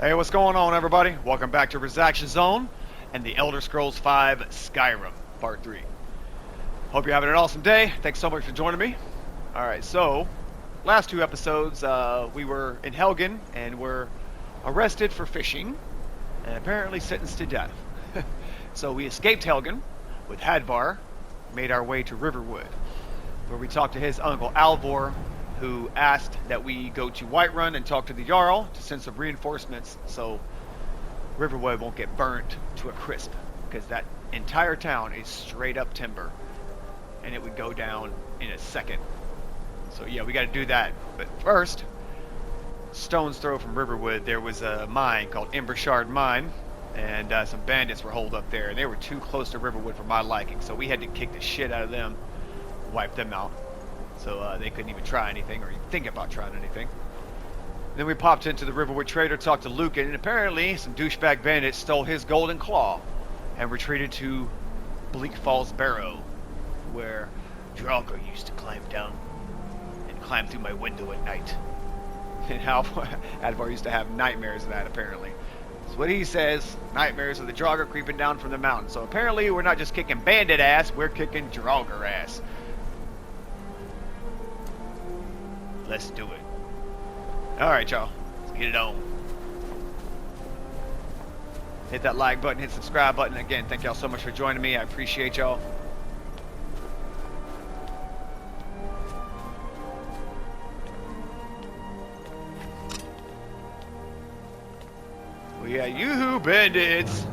Hey, what's going on, everybody? Welcome back to Resaction Zone and the Elder Scrolls V Skyrim, Part 3. Hope you're having an awesome day. Thanks so much for joining me. Alright, so, last two episodes, we were in Helgen and were arrested for fishing and apparently sentenced to death. So we escaped Helgen with Hadvar, made our way to Riverwood, where we talked to his uncle Alvor, who asked that we go to Whiterun and talk to the Jarl to send some reinforcements so Riverwood won't get burnt to a crisp, because that entire town is straight up timber and it would go down in a second. So yeah, we got to do that. But first, stone's throw from Riverwood, there was a mine called Embershard Mine, and some bandits were holed up there, and they were too close to Riverwood for my liking, so we had to kick the shit out of them, wipe them out. So they couldn't even try anything or even think about trying anything. Then we popped into the Riverwood Trader, talked to Lucan, and apparently some douchebag bandits stole his golden claw and retreated to Bleak Falls Barrow, where Draugr used to climb down and climb through my window at night. And how Advar used to have nightmares of that, apparently. That's what he says, nightmares of the Draugr creeping down from the mountain. So apparently we're not just kicking bandit ass, we're kicking Draugr ass. Let's do it. Alright, y'all. Let's get it on. Hit that like button, hit subscribe button. Again, thank y'all so much for joining me. I appreciate y'all. Well, yeah, yoo-hoo, bandits.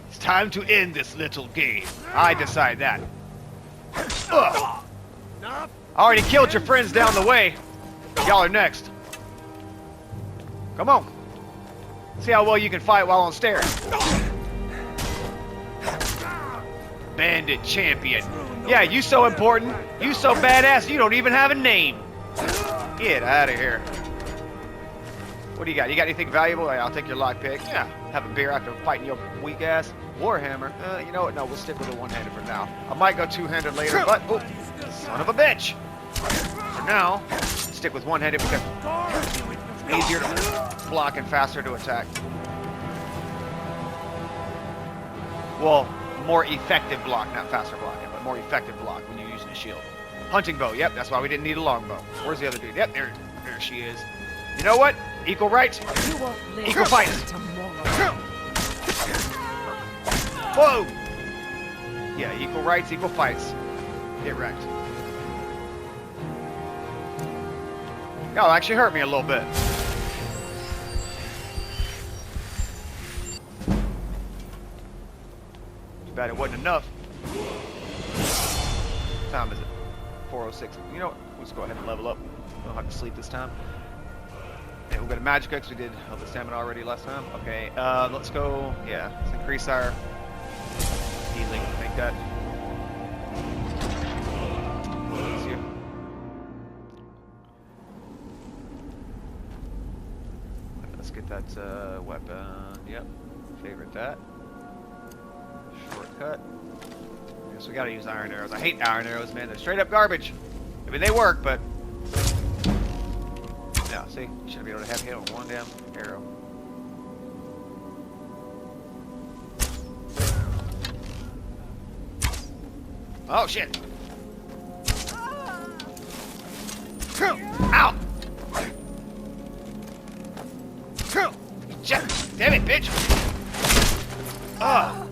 It's time to end this little game. I decide that. Ugh. I already killed your friends down the way. Y'all are next. Come on. See how well you can fight while on stairs. Bandit champion. Yeah, you so important. You so badass you don't even have a name. Get out of here. What do you got? You got anything valuable? I'll take your lockpick. Yeah, have a beer after fighting your weak ass. Warhammer. You know what? No, we'll stick with the one-handed for now. I might go two-handed later, but... Oh, son of a bitch. For now, stick with one-handed because it's easier to block and faster to attack. Well, more effective block, not faster blocking, but more effective block when you're using a shield. Hunting bow. Yep, that's why we didn't need a longbow. Where's the other dude? Yep, there she is. You know what? Equal rights, equal fights. Whoa! Yeah, equal rights, equal fights. Get wrecked. Y'all actually hurt me a little bit. Too bad it wasn't enough. What time is it? 4:06. You know what? Let's go ahead and level up. We don't have to sleep this time. Okay, we'll go to Magicka because we did the stamina already last time. Okay, let's go. Yeah, let's increase our healing. Make that easier. Let's get that weapon. Yep, favorite that. Shortcut. Guess we gotta use iron arrows. I hate iron arrows, man. They're straight up garbage. I mean, they work, but yeah, see, you shouldn't be able to have hit on one damn arrow. Oh shit! Ow! Damn it, bitch! Ugh!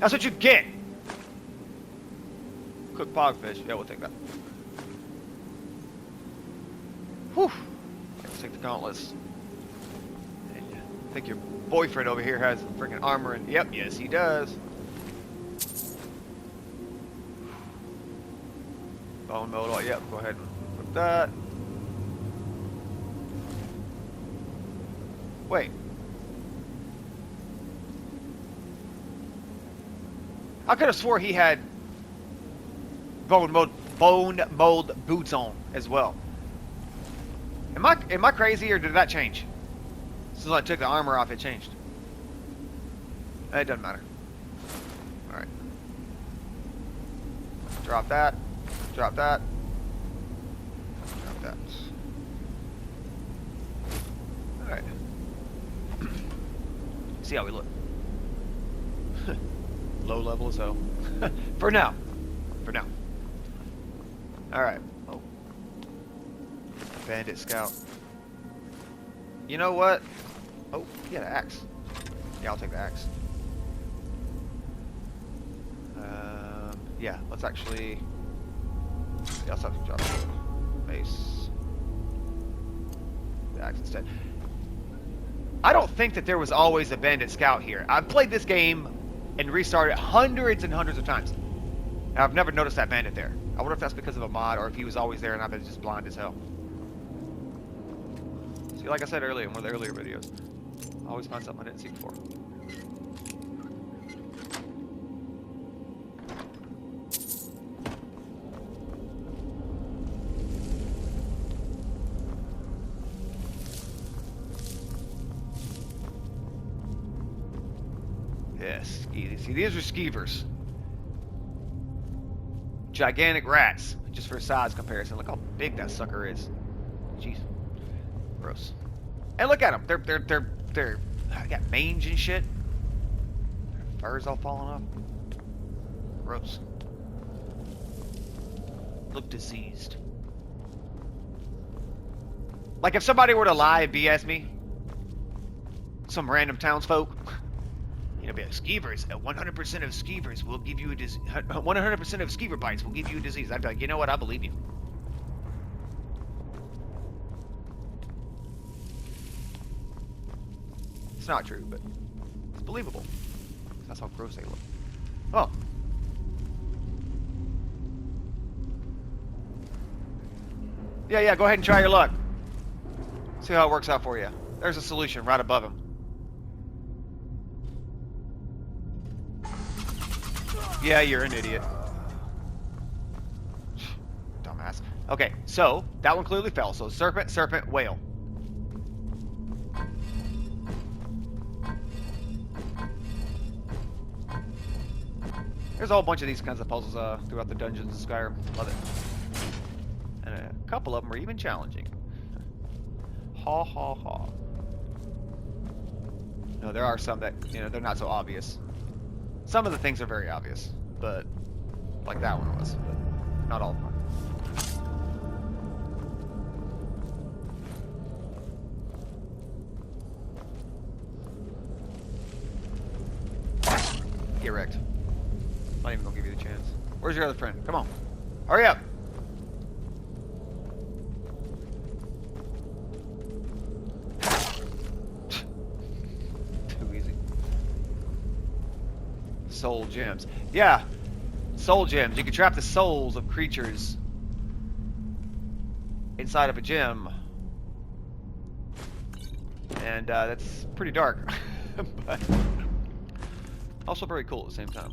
That's what you get! Cooked pogfish. Yeah, we'll take that. Whew! Let's take the gauntlets. I think your boyfriend over here has freaking armor and... Yep, yes he does. Bone mold, yep, go ahead and put that. Wait. I could have swore he had bone mold boots on as well. Am I crazy or did that change? Since I took the armor off, it changed. It doesn't matter. Alright. Drop that. Drop that. Drop that. Alright. See how we look. Low level as hell. For now. For now. Alright. Oh. Bandit scout. You know what? Oh, he had an axe. Yeah, I'll take the axe. Yeah, let's actually... Yeah, let's actually drop the mace. The axe instead. I don't think that there was always a bandit scout here. I've played this game and restarted hundreds and hundreds of times. And I've never noticed that bandit there. I wonder if that's because of a mod or if he was always there and I've been just blind as hell. See, like I said earlier in one of the earlier videos, I always find something I didn't see before. Yes, see, these are skeevers. Gigantic rats, just for size comparison. Look how big that sucker is. Jeez, gross. And look at them. They're got mange and shit. Their fur's all falling off. Gross. Look diseased. Like if somebody were to lie and BS me, some random townsfolk. You know, be like, skeevers, 100% of skeevers will give you a disease. 100% of skeever bites will give you a disease. I'd be like, you know what? I believe you. It's not true, but it's believable. That's how gross they look. Oh. Yeah, go ahead and try your luck. See how it works out for you. There's a solution right above him. Yeah, you're an idiot. Dumbass. Okay, so that one clearly fell. So serpent, serpent, whale. There's a whole bunch of these kinds of puzzles throughout the dungeons of Skyrim. Love it. And a couple of them are even challenging. Ha ha ha. No, there are some that, you know, they're not so obvious. Some of the things are very obvious, but like that one was, but not all of them are. Get wrecked. Not even gonna give you the chance. Where's your other friend? Come on. Hurry up. Soul gems. Yeah, soul gems. You can trap the souls of creatures inside of a gem. And that's pretty dark. But also very cool at the same time.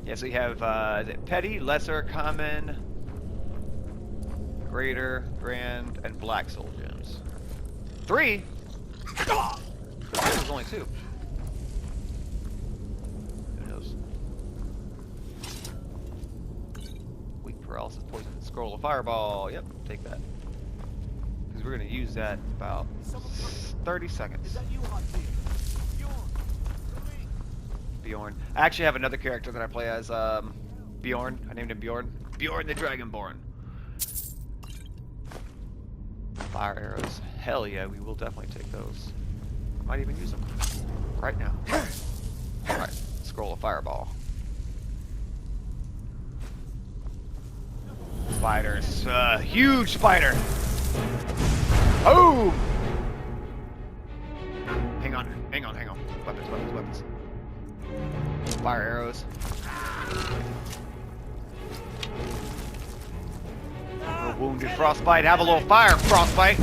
Yeah, so you have is it petty, lesser, common, greater, grand, and black soul gems. 3? There's only 2. Paralysis, poison, scroll, a fireball. Yep, take that. Because we're going to use that in about 30 seconds. Is that you, Bjorn. I actually have another character that I play as Bjorn. I named him Bjorn. Bjorn the Dragonborn. Fire arrows. Hell yeah, we will definitely take those. Might even use them right now. Alright, scroll, a fireball. Spiders. Huge spider. Oh! Hang on. Weapons. Fire arrows. A wounded frostbite. Have a little fire, frostbite.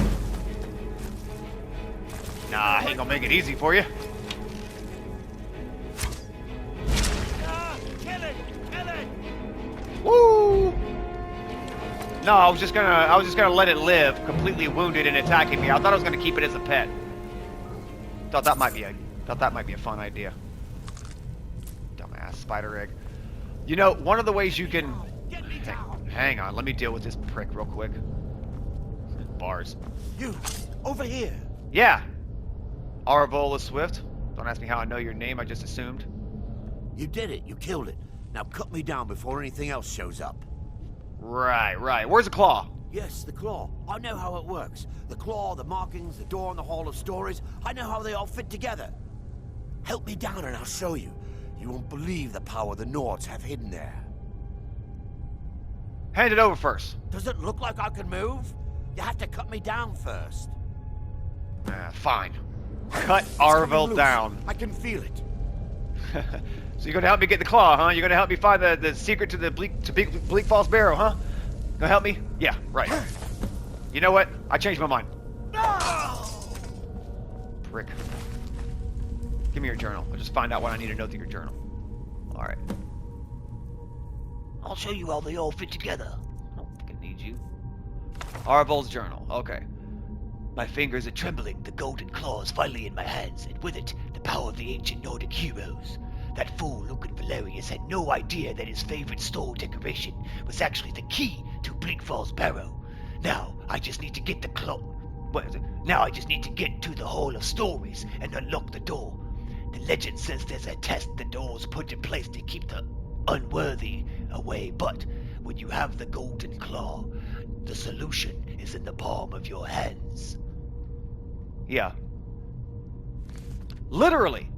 Nah, ain't gonna make it easy for you. Woo! No, I was just gonna let it live, completely wounded and attacking me. I thought I was gonna keep it as a pet. Thought that might be a fun idea. Dumbass spider egg. You know, one of the ways you can hang on, let me deal with this prick real quick. Bars. You over here. Yeah. Arvola Swift. Don't ask me how I know your name, I just assumed. You did it. You killed it. Now cut me down before anything else shows up. Right. Where's the claw? Yes, the claw. I know how it works. The claw, the markings, the door in the Hall of Stories. I know how they all fit together. Help me down and I'll show you. You won't believe the power the Nords have hidden there. Hand it over first. Does it look like I can move? You have to cut me down first. Fine. Cut Arvel down. I can feel it. So you're gonna help me get the claw, huh? You're gonna help me find the secret to the Bleak Falls Barrow, huh? Gonna help me? Yeah, right. You know what? I changed my mind. Prick. Give me your journal. I'll just find out what I need to know through your journal. Alright. I'll show you how they all fit together. I don't fucking need you. Arvel's journal. Okay. My fingers are trembling, the golden claws finally in my hands, and with it, the power of the ancient Nordic heroes. That fool, Lucan Valerius, had no idea that his favorite store decoration was actually the key to Bleak Falls Barrow. Now, I just need to get the Now I just need to get to the Hall of Stories and unlock the door. The legend says there's a test the doors put in place to keep the unworthy away, but when you have the golden claw, the solution is in the palm of your hands. Yeah. Literally.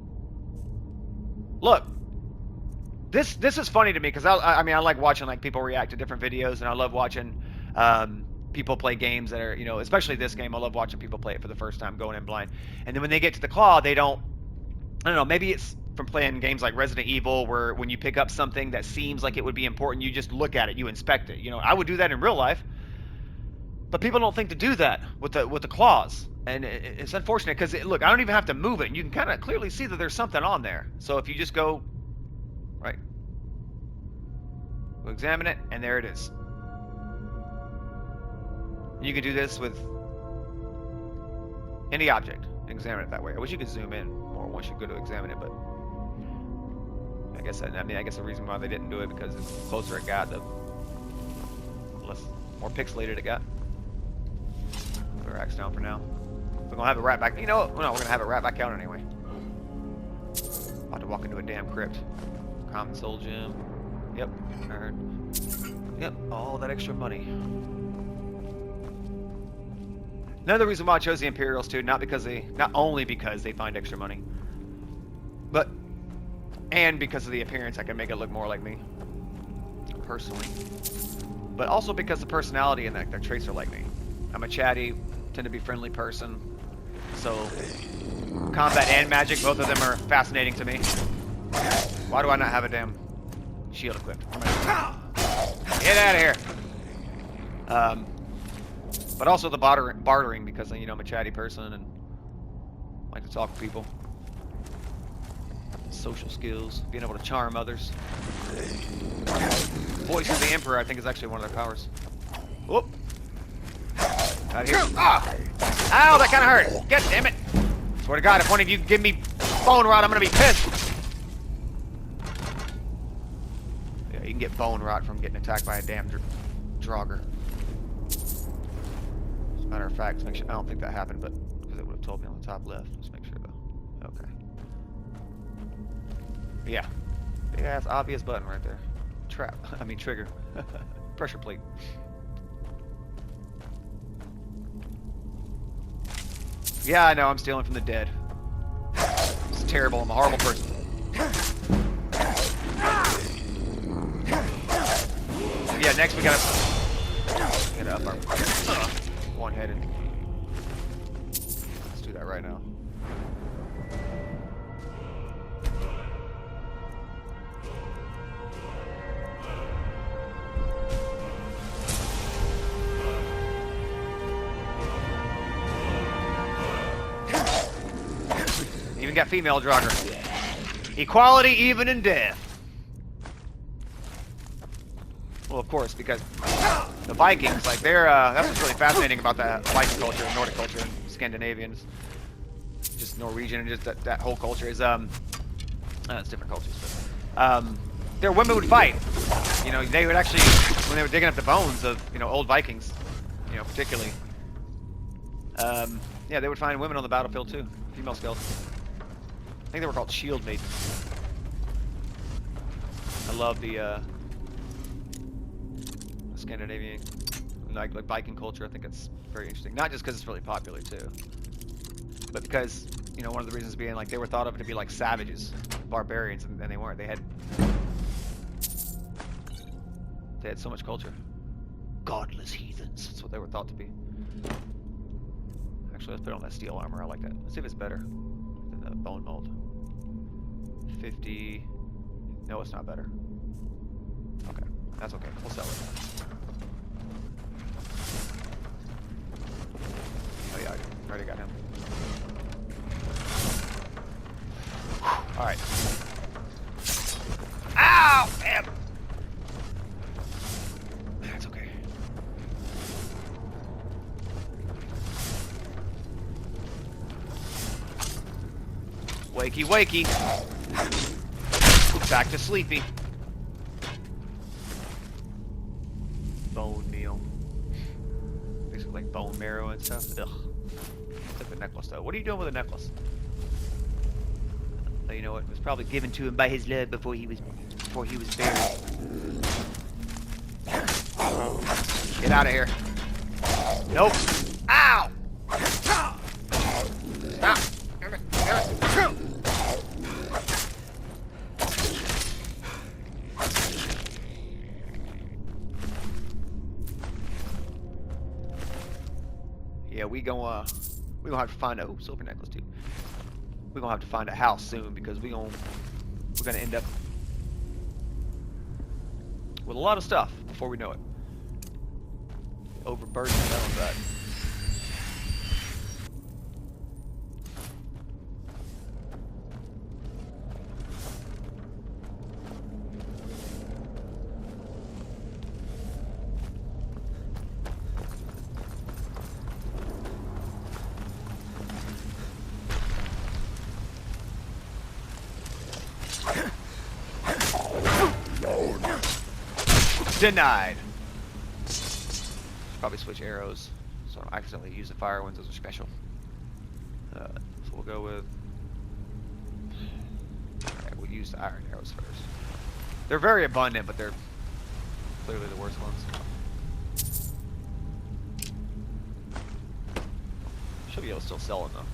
Look. This is funny to me because I mean I like watching like people react to different videos, and I love watching people play games that are, you know, especially this game. I love watching people play it for the first time, going in blind. And then when they get to the claw, they don't, I don't know, maybe it's from playing games like Resident Evil where when you pick up something that seems like it would be important, you just look at it, you inspect it. You know, I would do that in real life. But people don't think to do that with the claws. And it's unfortunate because, look, I don't even have to move it. And you can kind of clearly see that there's something on there. So if you just go, right, go examine it, and there it is. And you can do this with any object. Examine it that way. I wish you could zoom in more once you go to examine it, but I guess the reason why they didn't do it because the closer it got, the more pixelated it got. Put our axe down for now. We're gonna have it right back. You know what? No, we're gonna have it right back out anyway. About to walk into a damn crypt. Common soul gem. Yep. Earned. Yep. All that extra money. Another reason why I chose the Imperials too, not only because they find extra money, but because of the appearance, I can make it look more like me, personally. But also because the personality and their traits are like me. I'm a chatty, tend to be friendly person, so combat and magic, both of them are fascinating to me. Why do I not have a damn shield equipped? Get out of here! But also the bartering because, you know, I'm a chatty person and like to talk to people. Social skills, being able to charm others. Voice of the Emperor, I think, is actually one of their powers. Whoop! Out of here. Ah! Ow, that kind of hurt! God damn it! Swear to God, if one of you give me bone rot, I'm gonna be pissed! Yeah, you can get bone rot from getting attacked by a damn Draugr. As a matter of fact, make sure, I don't think that happened, but because it would have told me on the top left. Let's make sure though. Okay. Yeah. Big ass obvious button right there. Trap. I mean trigger. Pressure plate. Yeah, I know, I'm stealing from the dead. It's terrible, I'm a horrible person. Yeah, next we gotta get up our one-headed. Let's do that right now. Even got female Draugr. Equality even in death. Well, of course, because the Vikings, like, they're, that's what's really fascinating about the Viking culture, Nordic culture, and Scandinavians, just Norwegian, and just that whole culture is, it's different cultures, but, their women would fight. You know, they would actually, when they were digging up the bones of, you know, old Vikings, you know, particularly, Yeah, they would find women on the battlefield too. Female skeletons. I think they were called shield maidens. I love the Scandinavian, like Viking culture. I think it's very interesting. Not just because it's really popular too, but because, you know, one of the reasons being like they were thought of to be like savages, barbarians, and they weren't. They had so much culture. Godless heathens. That's what they were thought to be. Actually, let's put on that steel armor. I like that. Let's see if it's better than the bone mold. 50. No, it's not better. Okay, that's okay. We'll sell it. Oh yeah, I already got him. All right. Ow! Damn. That's okay. Wakey, wakey. Back to sleepy. Bone meal. Basically like bone marrow and stuff. Ugh. Took the necklace though. What are you doing with a necklace? Oh, you know what? It was probably given to him by his love before he was buried. Get out of here. Nope. Ow! Stop! Yeah, we gonna have to find a silver necklace too. We're gonna have to find a house soon because we're gonna end up with a lot of stuff before we know it. Overburdened on that. Denied. Probably switch arrows, so I don't accidentally use the fire ones. Those are special. So we'll go with. Alright, we'll use the iron arrows first. They're very abundant, but they're clearly the worst ones. Should be able to still sell them though.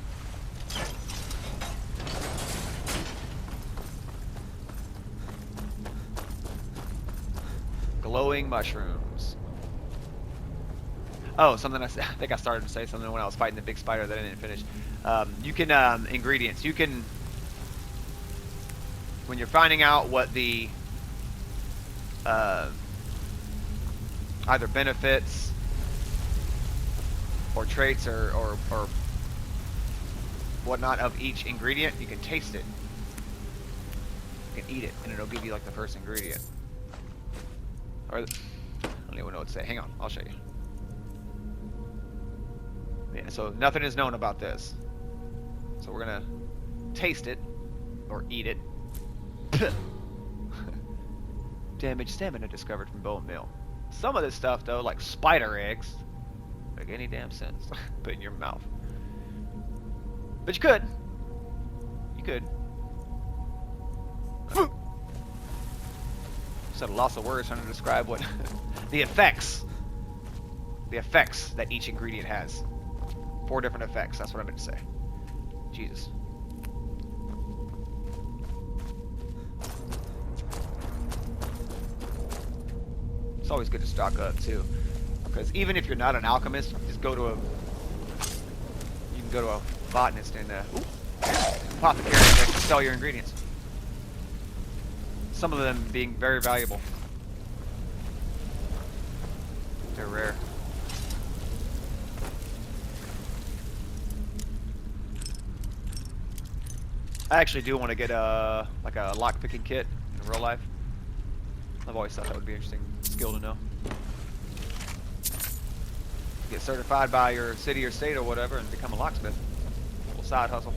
Glowing mushrooms. Oh, something I think I started to say something when I was fighting the big spider that I didn't finish. You can ingredients. You can, when you're finding out what the either benefits or traits or whatnot of each ingredient, you can taste it. You can eat it, and it'll give you like the first ingredient. Or, I don't even know what to say. Hang on, I'll show you. Yeah, so nothing is known about this. So we're gonna taste it, or eat it. Damaged stamina discovered from bone meal. Some of this stuff though, like spider eggs, make any damn sense. Put in your mouth. But you could. You could. Said a loss of words trying to describe what the effects that each ingredient has. 4 different effects. That's what I meant to say. Jesus. It's always good to stock up too, because even if you're not an alchemist, just go to a. You can go to a botanist and apothecary and sell your ingredients. Some of them being very valuable. They're rare. I actually do want to get like a lock-picking kit in real life. I've always thought that would be an interesting skill to know. Get certified by your city or state or whatever and become a locksmith. A little side hustle.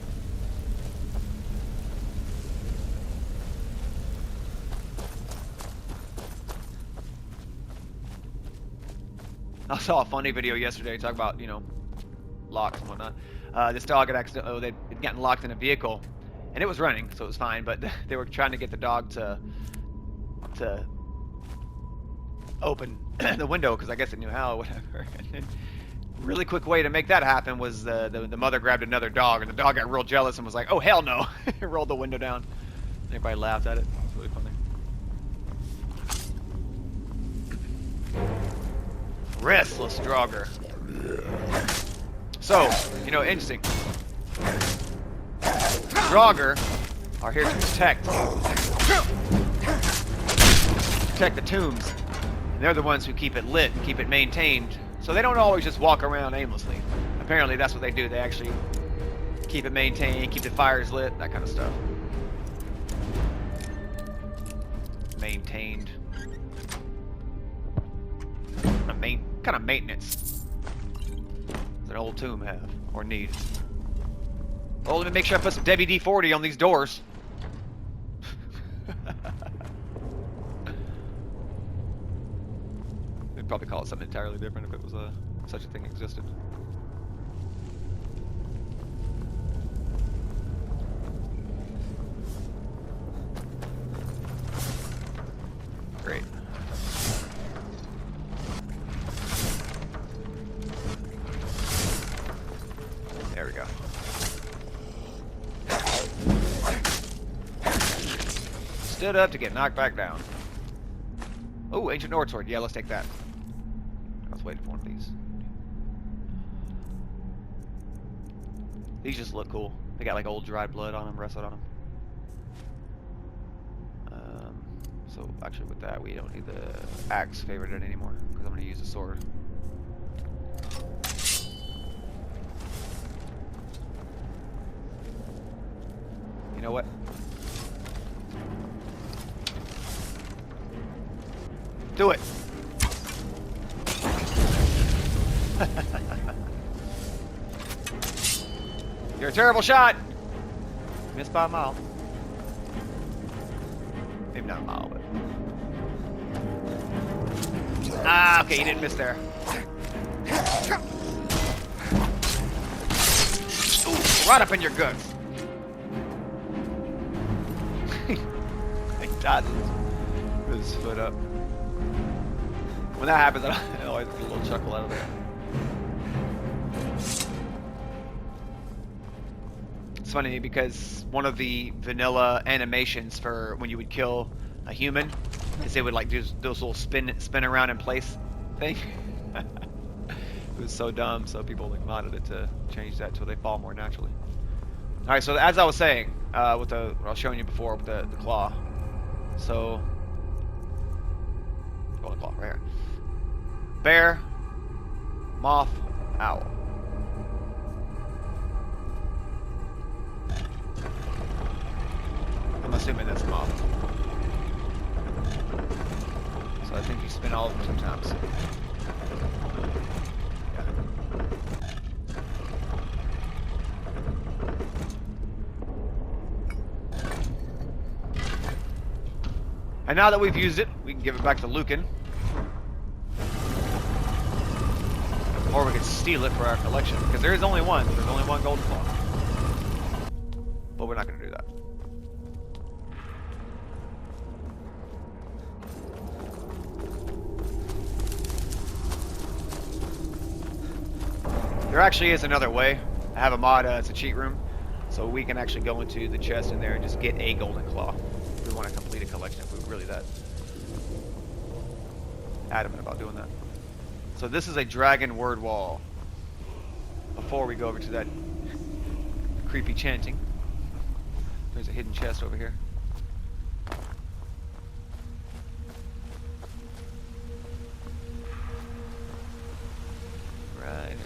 I saw a funny video yesterday talking about, you know, locks and whatnot. This dog had they'd gotten locked in a vehicle, and it was running, so it was fine. But they were trying to get the dog to open the window because I guess it knew how or whatever. And then, really quick way to make that happen was the mother grabbed another dog, and the dog got real jealous and was like, "Oh hell no!" It rolled the window down. Everybody laughed at it. It was really funny. Restless Draugr. So, interesting. Draugr are here to protect the tombs. And they're the ones who keep it lit and keep it maintained. So they don't always just walk around aimlessly. Apparently that's what they do. They actually keep it maintained, keep the fires lit, that kind of stuff. Maintained. Kind of maintenance does an old tomb have or need? Oh, let me make sure I put some WD-40 on these doors. They'd probably call it something entirely different if it was such a thing existed. Great. There we go. Stood up to get knocked back down. Oh, ancient Nord sword. Yeah, let's take that. I was waiting for one of these. These just look cool. They got like old dried blood on them, rusted on them. So actually with that, we don't need the axe favorited anymore because I'm going to use the sword. You know what? Do it! You're a terrible shot! Missed by a mile. Maybe not a mile, but... Ah, okay, you didn't miss there. Ooh, right up in your guts. He dodges with his foot up. When that happens, I always get a little chuckle out of there. It's funny because one of the vanilla animations for when you would kill a human is they would like do those little spin around in place thing. It was so dumb, so people like modded it to change that so they fall more naturally. All right, so as I was saying, with what I was showing you before with the claw. So, golden claw right here. Bear, moth, owl. I'm assuming that's moth. So I think you spin all of them sometimes. Yeah. And now that we've used it, we can give it back to Lucan. Or we could steal it for our collection, because there is only one. There's only one golden claw. But we're not going to do that. There actually is another way. I have a mod, it's a cheat room, so we can actually go into the chest in there and just get a golden claw. If we want to complete a collection, if we're really that adamant about doing that. So this is a dragon word wall. Before we go over to that creepy chanting, there's a hidden chest over here. Right.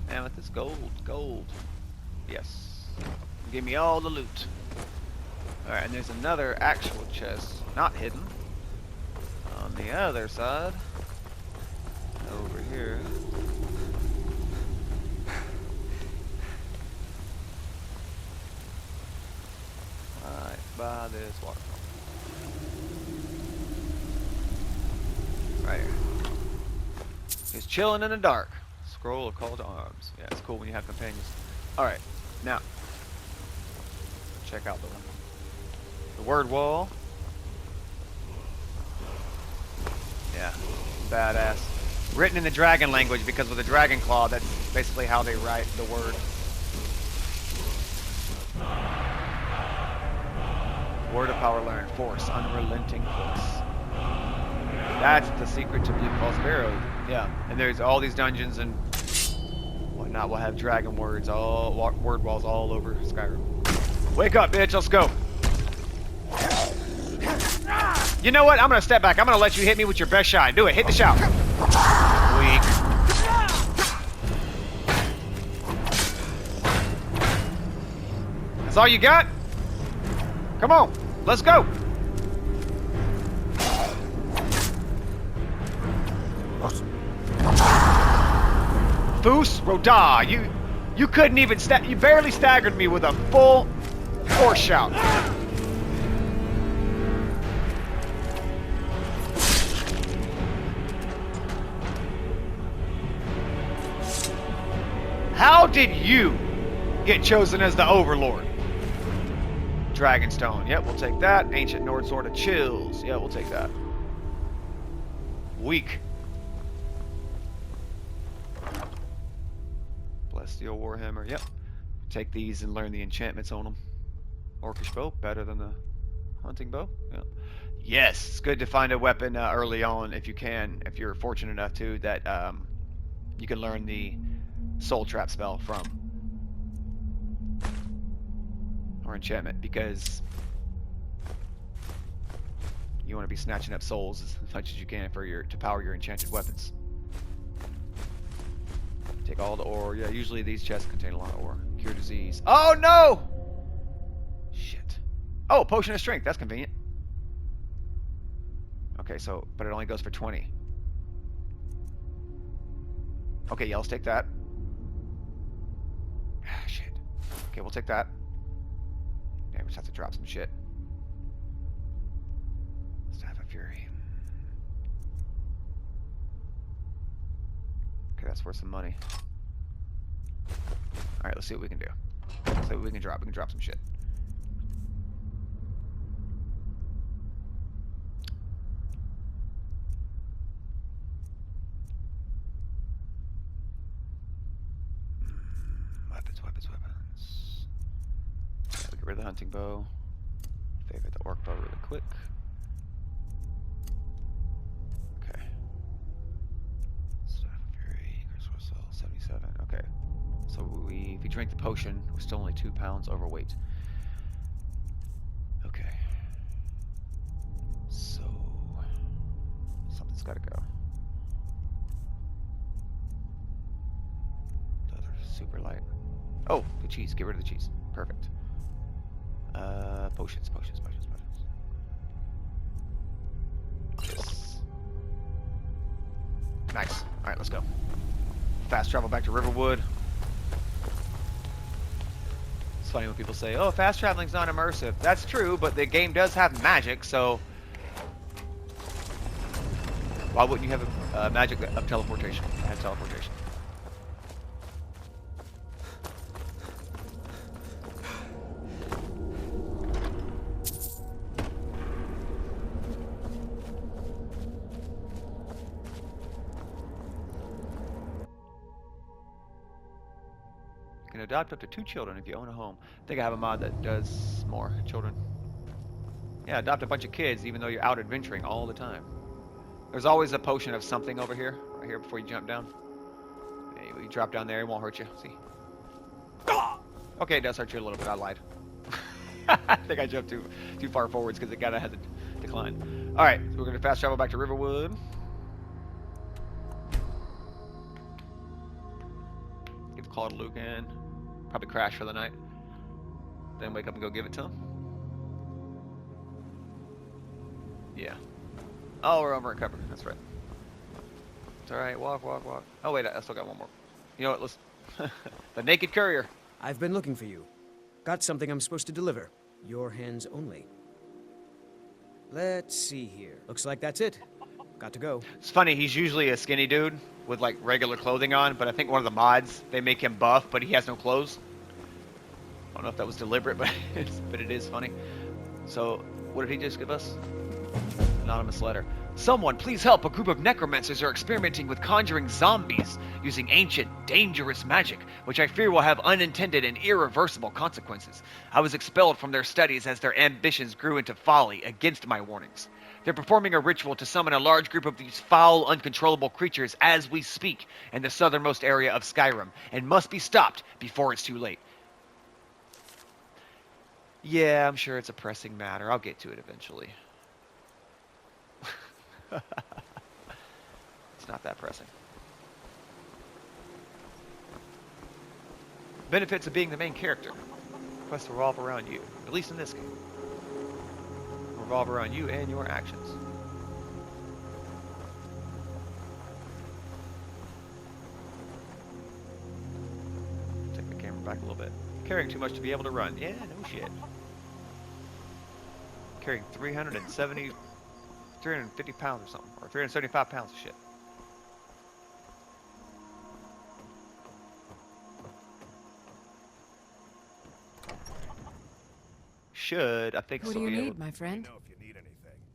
And with this gold. Yes. Give me all the loot. Alright, and there's another actual chest, not hidden, on the other side. Over here. Right by by this waterfall. Right here. He's chilling in the dark. Scroll of call to arms. Yeah, it's cool when you have companions. Alright, now. Check out the word wall. Yeah, badass. Written in the dragon language because with the dragon claw, that's basically how they write the word. Word of power learned. Force. Unrelenting force. That's the secret to Bleak Falls Barrow. Yeah, and there's all these dungeons and whatnot will have dragon words, word walls all over Skyrim. Wake up, bitch, let's go. You know what? I'm gonna step back. I'm gonna let you hit me with your best shot. Do it, hit the shot. Weak. That's all you got? Come on, let's go. Foos Roda, you couldn't even you barely staggered me with a full force shout. How did you get chosen as the Overlord? Dragonstone. Yep, we'll take that. Ancient Nord Sword of Chills. Yeah, we'll take that. Weak. Celestial Warhammer. Yep. Take these and learn the enchantments on them. Orcish bow. Better than the hunting bow. Yep. Yes, it's good to find a weapon early on if you can. If you're fortunate enough to, that you can learn the soul trap spell from. Or enchantment, because you want to be snatching up souls as much as you can for to power your enchanted weapons. Take all the ore. Yeah, usually these chests contain a lot of ore. Cure disease. Oh no! Shit. Oh, potion of strength. That's convenient. Okay, so but it only goes for 20. Okay, yeah, let's take that. Ah, shit. Okay, we'll take that. Yeah, we just have to drop some shit. Staff of Fury. Okay, that's worth some money. Alright, let's see what we can do. Let's see what we can drop. We can drop some shit. Weapons. Yeah, we get rid of the hunting bow. Favorite the orc bow really quick. Okay. Staff of Fury, Crystal Cell, 77. Okay. So if you drink the potion, we're still only 2 pounds overweight. Okay. So something's gotta go. The other super light. Oh, the cheese. Get rid of the cheese. Perfect. Potions. Yes. Nice. Alright, let's go. Fast travel back to Riverwood. It's funny when people say, oh, fast traveling's not immersive. That's true, but the game does have magic, so why wouldn't you have magic of teleportation? I have teleportation. You can adopt up to 2 children if you own a home. I think I have a mod that does more children. Yeah, adopt a bunch of kids even though you're out adventuring all the time. There's always a potion of something over here, right here before you jump down. Hey, you drop down there, it won't hurt you. See? Okay, it does hurt you a little bit. I lied. I think I jumped too far forwards because it kind of had to decline. All right, so we're gonna fast travel back to Riverwood. Give the call to Luke in. Probably crash for the night. Then wake up and go give it to him. Yeah. Oh, we're over in cover. That's right. It's alright. Walk. Oh, wait. I still got one more. You know what? Let's... The Naked Courier. I've been looking for you. Got something I'm supposed to deliver. Your hands only. Let's see here. Looks like that's it. Got to go. It's funny, he's usually a skinny dude with like regular clothing on, but I think one of the mods, they make him buff, but he has no clothes. I don't know if that was deliberate, but it is funny. So, what did he just give us? Anonymous letter. Someone, please help. A group of necromancers are experimenting with conjuring zombies using ancient, dangerous magic, which I fear will have unintended and irreversible consequences. I was expelled from their studies as their ambitions grew into folly against my warnings. They're performing a ritual to summon a large group of these foul, uncontrollable creatures as we speak in the southernmost area of Skyrim, and must be stopped before it's too late. Yeah, I'm sure it's a pressing matter. I'll get to it eventually. It's not that pressing. Benefits of being the main character. Quests revolve around you, at least in this game. Revolve around you and your actions. Take the camera back a little bit. Carrying too much to be able to run. Yeah, no shit. Carrying 350 pounds or something, or 375 pounds of shit. I think What do you need, my friend?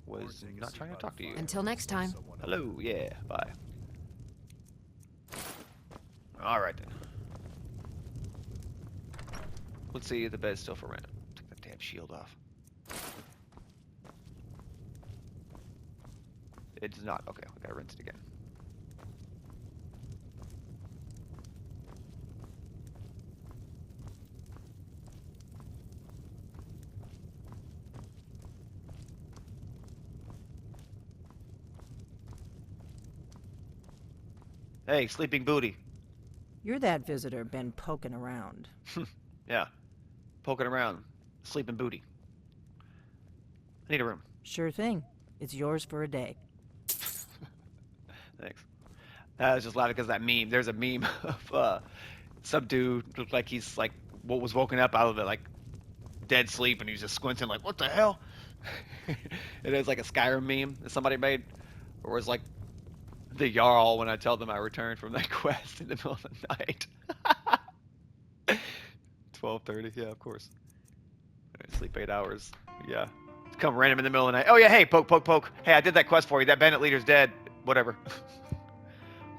was not trying to talk to you. Until next time. Hello, yeah, bye. Alright then. Let's see if the bed's still for rent. Take that damn shield off. It does not. Okay, we gotta rinse it again. Hey, sleeping booty. You're that visitor been poking around. Yeah. Poking around. Sleeping booty. I need a room. Sure thing. It's yours for a day. Thanks. I was just laughing because that meme. There's a meme of some dude looked like he's like what was woken up out of it like dead sleep, and he's just squinting like, what the hell? It is like a Skyrim meme that somebody made, or it's like the Jarl when I tell them I returned from that quest in the middle of the night. 12:30, yeah, of course. I sleep 8 hours. Yeah. Come random in the middle of the night. Oh yeah, hey, poke, poke, poke. Hey, I did that quest for you. That bandit leader's dead. Whatever.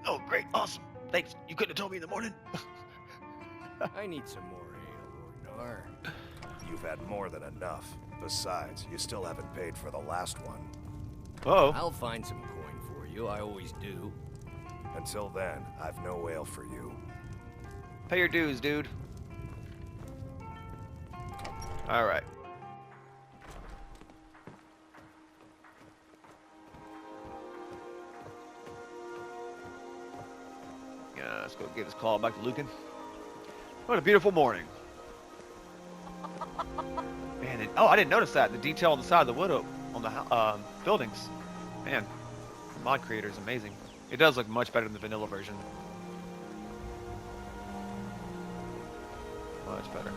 Oh, great, awesome. Thanks. You couldn't have told me in the morning. I need some more ale, Ragnar. You've had more than enough. Besides, you still haven't paid for the last one. Oh. I'll find some coin for you, I always do. Until then, I've no ale for you. Pay your dues, dude. Alright. Let's go give this call back to Lucan. What a beautiful morning. Man, oh, I didn't notice that. The detail on the side of the wood on the buildings. Man, the mod creator is amazing. It does look much better than the vanilla version. Much better.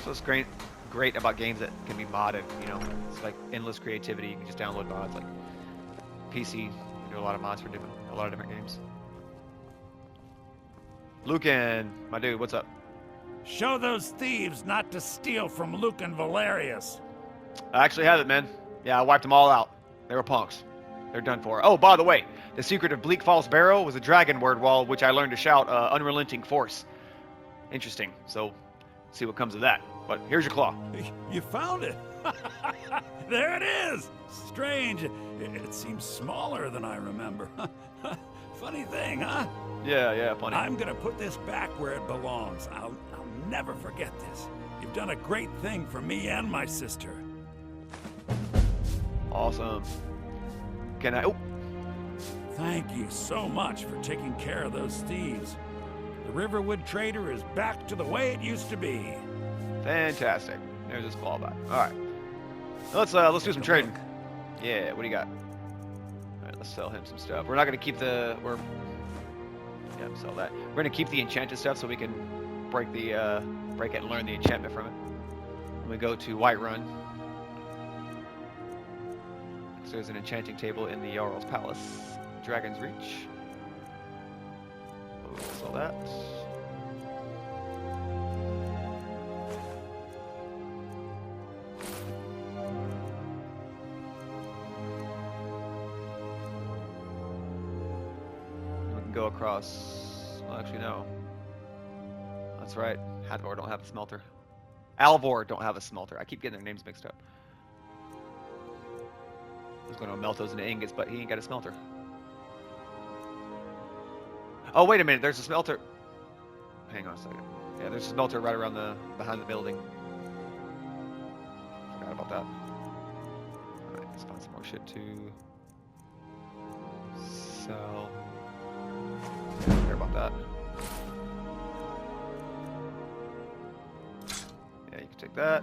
So it's great about games that can be modded, you know. It's like endless creativity. You can just download mods. Like PC, you can do a lot of mods for a lot of different games. Lucan, my dude, what's up? Show those thieves not to steal from Lucan Valerius. I actually have it, man. Yeah, I wiped them all out. They were punks. They're done for. Oh, by the way, the secret of Bleak Falls Barrow was a dragon word wall, which I learned to shout unrelenting force. Interesting. So, see what comes of that. But here's your claw. You found it. There it is. Strange. It seems smaller than I remember. Funny thing, huh? Yeah, funny. I'm gonna put this back where it belongs. I'll never forget this. You've done a great thing for me and my sister. Awesome. Can I? Oh. Thank you so much for taking care of those thieves. The Riverwood Trader is back to the way it used to be. Fantastic. There's this claw back. All right. Let's do some trading. Yeah. What do you got? All right. Let's sell him some stuff. We're not gonna keep the. Yeah, sell that. We're gonna keep the enchanted stuff so we can break it and learn the enchantment from it. When we go to Whiterun, there's an enchanting table in the Jarl's Palace. Dragon's Reach. We'll sell that. We can go across. Well, actually, no. That's right. Hadvor don't have a smelter. Alvor don't have a smelter. I keep getting their names mixed up. I was going to melt those into ingots, but he ain't got a smelter. Oh, wait a minute. There's a smelter. Hang on a second. Yeah, there's a smelter right around behind the building. Forgot about that. Alright, let's find some more shit to sell. Yeah, forgot about that. Yeah, you can take that.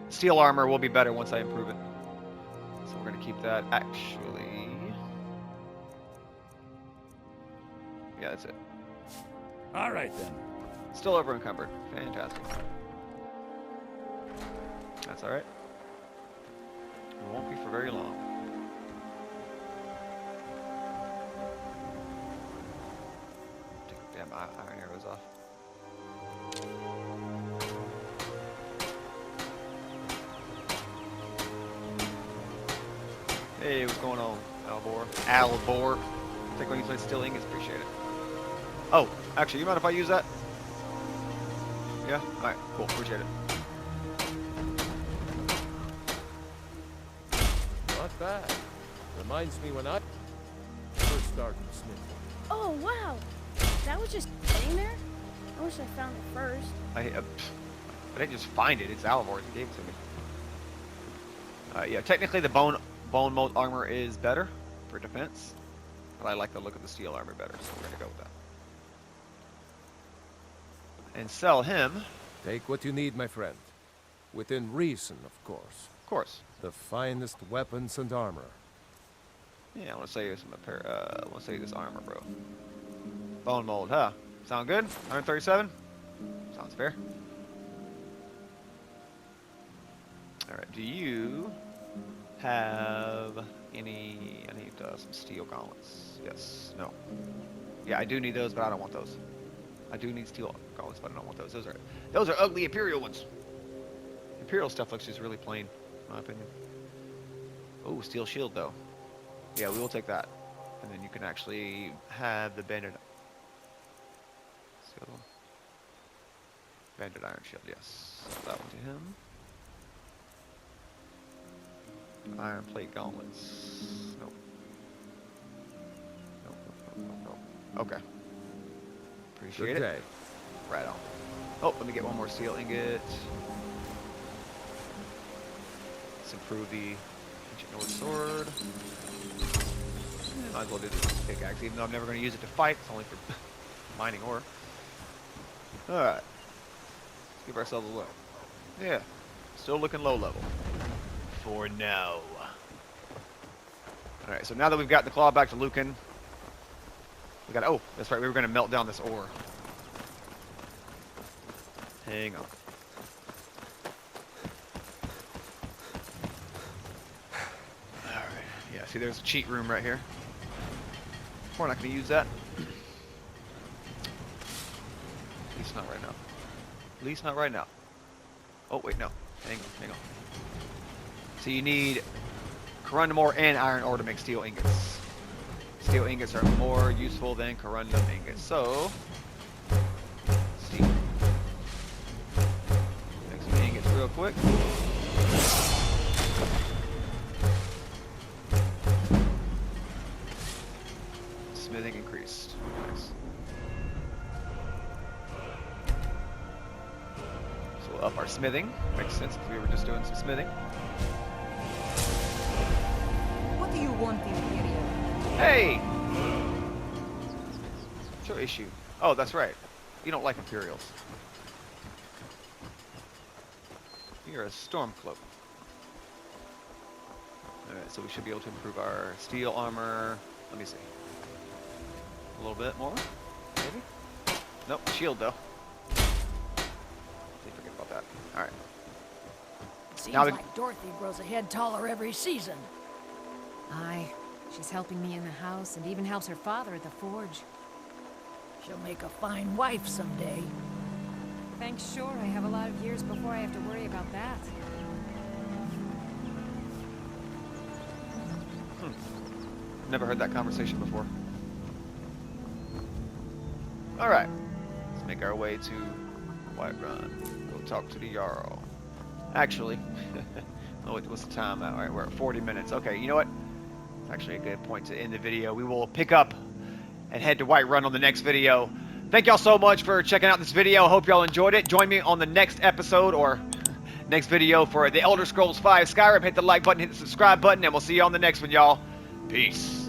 Steel armor will be better once I improve it. So we're going to keep that. Actually... yeah, that's it. All right, then. Still over encumbered. Fantastic. That's alright. It won't be for very long. Take the damn iron arrows off. Hey, what's going on, Albor? Albor. Take one of these steel ingots, appreciate it. Oh, actually, you mind if I use that? Yeah? Alright, cool, appreciate it. Not bad. Reminds me when I first started smithing. Oh, wow. That was just sitting there? I wish I found it first. I didn't just find it, it's Alvor, he gave it to me. Yeah, technically the bone mold armor is better for defense, but I like the look of the steel armor better, so we're gonna go with that. And sell him. Take what you need, my friend. Within reason, of course. Of course. The finest weapons and armor. Yeah, I want to sell you some I want to sell you this armor, bro. Bone mold, huh? Sound good? 137? Sounds fair. Alright, do you have any... I need some steel gauntlets. Yes. No. Yeah, I do need those, but I don't want those. I do need steel gauntlets, but I don't want those. Those are ugly Imperial ones. Imperial stuff looks just really plain, in my opinion. Oh, steel shield, though. Yeah, we will take that. And then you can actually have the banded... What's the other one? Banded iron shield, yes. Sell that one to him. Iron plate gauntlets. Nope. Nope. Okay. Appreciate Good it. day. Right on. Oh, let me get one more steel ingot. Let's improve the ancient North sword. Might as well do this pickaxe, even though I'm never going to use it to fight. It's only for mining ore. Alright. Let's give ourselves a low. Yeah. Still looking low level. For now. Alright, so now that we've got the claw back to Lucan, we got... oh, that's right, we were going to melt down this ore. Hang on. Alright, yeah, see there's a cheat room right here. We're not going to use that. At least not right now. At least not right now. Oh, wait, no. Hang on. So you need corundum ore and iron ore to make steel ingots. Steel ingots are more useful than corundum ingots. So, let's see. Make some ingots real quick. Smithing increased. Nice. So we'll up our smithing. Makes sense because we were just doing some smithing. What do you want, Imperial? Hey! What's your issue? Oh, that's right. You don't like Imperials. You're a Stormcloak. Alright, so we should be able to improve our steel armor. Let me see. A little bit more? Maybe? Nope, shield though. Forget about that. Alright. Seems Now the- like Dorothy grows a head taller every season. Aye. She's helping me in the house and even helps her father at the forge. She'll make a fine wife someday. Thanks, sure. I have a lot of years before I have to worry about that. Never heard that conversation before. Alright. Let's make our way to Whiterun. Go talk to the Jarl. Actually, oh, what's the time? Alright, we're at 40 minutes. Okay, you know what? It's actually a good point to end the video. We will pick up and head to Whiterun on the next video. Thank y'all so much for checking out this video. Hope y'all enjoyed it. Join me on the next episode or next video for The Elder Scrolls V Skyrim. Hit the like button, hit the subscribe button, and we'll see you on the next one, y'all. Peace.